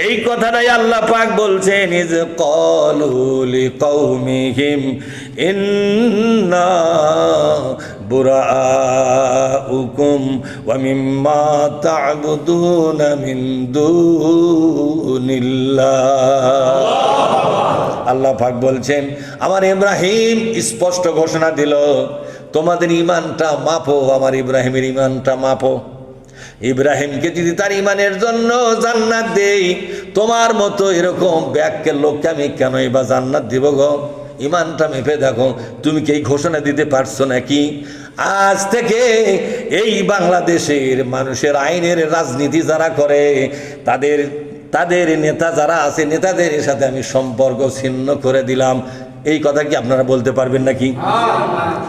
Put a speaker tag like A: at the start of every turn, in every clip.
A: এই কথাটাই আল্লাহ পাক বলছেন, ইজ ক্বালু লিকাওমিহিম ইন্না বুরাউকুম ওয়া মিম্মা তা'বুদুনা মিন দুনিল্লাহ। আল্লাহ পাক বলছেন, আমার ইব্রাহিম স্পষ্ট ঘোষণা দিল, তোমাদের ঈমানটা মাপো, আমার ইব্রাহিমের ঈমানটা মাপো। ইব্রাহিমকে যদি তার ঈমানের জন্য জান্নাত দেই, তোমার মতো এরকম ব্যাগকে লোককে আমি কেনই বা জান্নাত দিব গো? ঈমানটা মেপে দেখো। তুমি কি এই ঘোষণা দিতে পারছো নাকি? আজ থেকে এই বাংলাদেশের মানুষের আইনের রাজনীতি যারা করে, তাদের নেতা যারা আছে, নেতাদের সাথে আমি সম্পর্ক ছিন্ন করে দিলাম। এই কথা কি আপনারা বলতে পারবেন নাকি?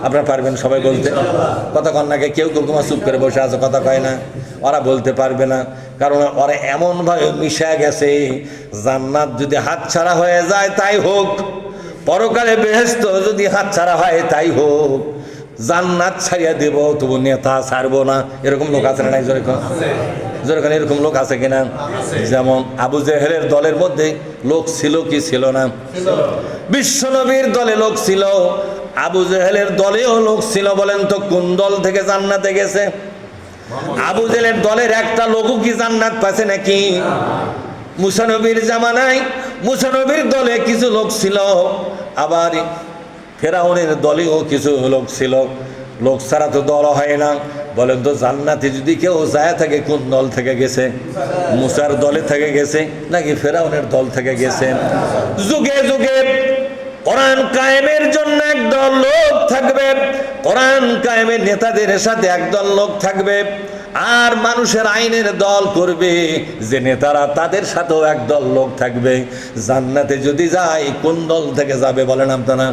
A: আপনারা পারবেন সবাই বলতে? কথা কন নাকি? কেউ চুপ করে বসে আছে, কথা কয় না। ওরা বলতে পারবে না, কারণ ওরা এমনভাবে মিশে গেছে, জান্নাত যদি হাতছাড়া হয়ে যায় তাই হোক, পরকালে বেহেশত যদি হাতছাড়া হয় তাই হোক, জান্নাত ছাড়িয়ে দেব, তবু নেতা ছাড়বো না। এরকম লোক আছে না নাই? যেরকম এরকম লোক আছে কিনা? যেমন আবু জেহেলের দলের মধ্যে লোক ছিল কি ছিল না? বিশ্বনবীর দলে লোক ছিল, আবু জেহেলের দলেও লোক ছিল। বলেন তো কোন দল থেকে জান্নাতে গেছে? আবু জেহেলের দলের একটা লোকও কি জান্নাত পাচ্ছে নাকি? মুসা নবীর জামানায় মুসা নবীর দলে কিছু লোক ছিল, আবার ফেরাউনের দলেও কিছু লোক ছিল। লোক ছাড়া তো দল হয় না। বলেন তো জান্নাতে যদি কেউ যায় থাকে, কোন দল থেকে গেছে? মুসার দলে থেকে গেছে নাকি ফেরাউনের দল থেকে গেছে? যুগে যুগে কোরআন কায়েমের জন্য একদল লোক থাকবে, কোরআন কায়েমের নেতাদের সাথে একদল লোক থাকবে, আর মানুষের আইনের দল করবে যে নেতারা, তাদের সাথেও একদল লোক থাকবে। জান্নাতে যদি যায়, কোন দল থেকে যাবে বলেন আপনারা?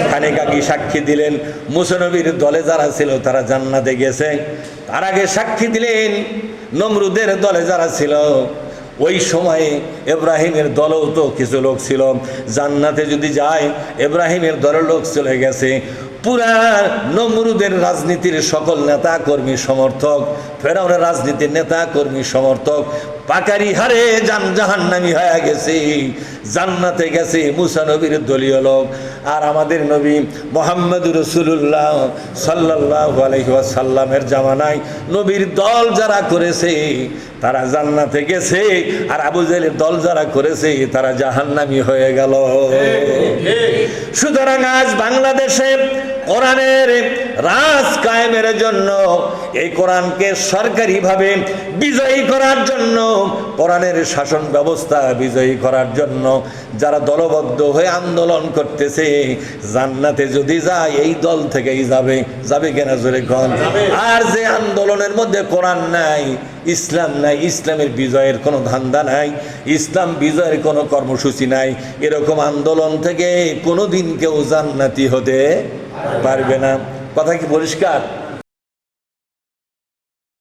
A: খানিক আগে সাক্ষী দিলেন মুসা নবীর দলে যারা ছিল তারা জান্নাতে গেছে। তার আগে সাক্ষী দিলেন নমরুদের দলে যারা ছিল, ওই সময়ে ইব্রাহিমের দলেও তো কিছু লোক ছিল। জান্নাতে যদি যায়, ইব্রাহিমের দলের লোক চলে গেছে। পুরা নমরুদের রাজনীতির সকল নেতা কর্মী সমর্থক, ফেরাউনের রাজনীতির নেতা কর্মী সমর্থক পাকারি হারে জাহান্নামী হয়ে গেছে, জান্নাতে গেছে মুসা নবীর দলীয় লোক। আর আমাদের নবী মুহাম্মদুর রাসূলুল্লাহ সাল্লাল্লাহু আলাইহি ওয়াসাল্লামের জামানায় নবীর দল যারা করেছে তারা জান্নাতে গেছে, আর আবু জেহেলের দল যারা করেছে তারা জাহান্নামী হয়ে গেল। সুতরাং আজ বাংলাদেশে কোরআনের রাজ কায়েমের জন্য, এই কোরআনকে সরকারিভাবে বিজয়ী করার জন্য, কোরআনের শাসন ব্যবস্থা বিজয়ী করার জন্য যারা দলবদ্ধ হয়ে আন্দোলন করতেছে, জান্নাতে যদি যায় এই দল থেকেই যাবে। যাবে কেনা জোরে কোন? আর যে আন্দোলনের মধ্যে কোরআন নাই, ইসলাম নাই, ইসলামের বিজয়ের কোনো ধান্দা নাই, ইসলাম বিজয়ের কোনো কর্মসূচি নাই, এরকম আন্দোলন থেকে কোনোদিন কেউ জান্নাতি হতে পারবে না। কথা কি পরিষ্কার?